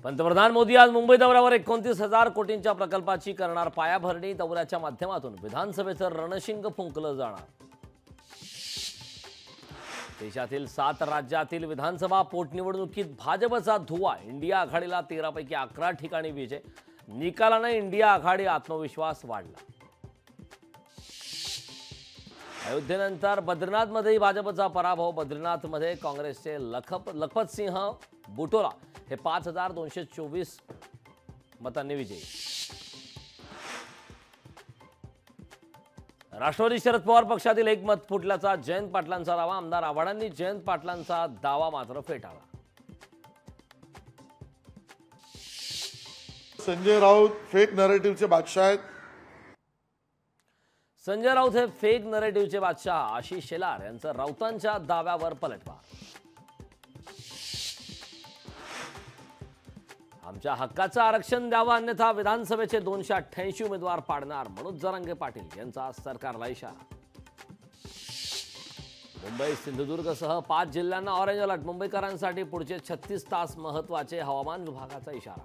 पंतप्रधान मोदी आज मुंबई दौऱ्यावर 29,000 कोटींच्या प्रकल्पाची करणार पायाभरणी। दौऱ्याच्या माध्यमातून विधानसभेचं रणशिंग फुंकलं जाणार। देशातील 7 राज्यातील विधानसभा पोटनिवडणुकीत भाजपचा धुव्वा। इंडिया आघाडीला 13 पैकी 11 ठिकाणी विजय। निकालाने इंडिया आघाडी आत्मविश्वास वाढला। अयोध्येनंतर बद्रीनाथमध्ये भाजपचा पराभव। बद्रीनाथमध्ये काँग्रेसचे लखपत सिंह बुटोला हे 5,224 मतांनी विजयी। राष्ट्रवादी शरद पवार पक्षातील एक मत फुटल्याचा जयंत पाटलांचा दावा। आमदार आव्हाडांनी जयंत पाटलांचा दावा मात्र फेटाळला। संजय राऊत फेक नरेटिव्हचे बादशाह आहेत। संजय राऊत हे फेक नरेटिव्हचे बादशाह। आशिष शेलार यांचं राऊतांच्या दाव्यावर पलटवार। आमच्या हक्काचं आरक्षण द्यावं, अन्यथा विधानसभेचे 288 उमेदवार पाडणार। मनोज जरांगे पाटील यांचा सरकारला इशारा। मुंबई सिंधुदुर्गसह 5 जिल्ह्यांना ऑरेंज अलर्ट। मुंबईकरांसाठी पुढचे 36 तास महत्त्वाचे। हवामान विभागाचा इशारा।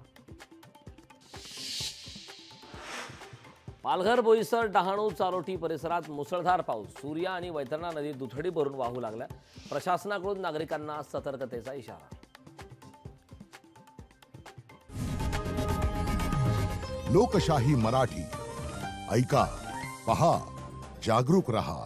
पालघर, बोईसर, डहाणू, चारोटी परिसरात मुसळधार पाऊस। सूर्या आणि वैतरणा नदी दुथडी भरून वाहू लागल्या। प्रशासनाकडून नागरिकांना सतर्कतेचा इशारा। लोकशाही मराठी ऐका, पहा, जागरूक रहा।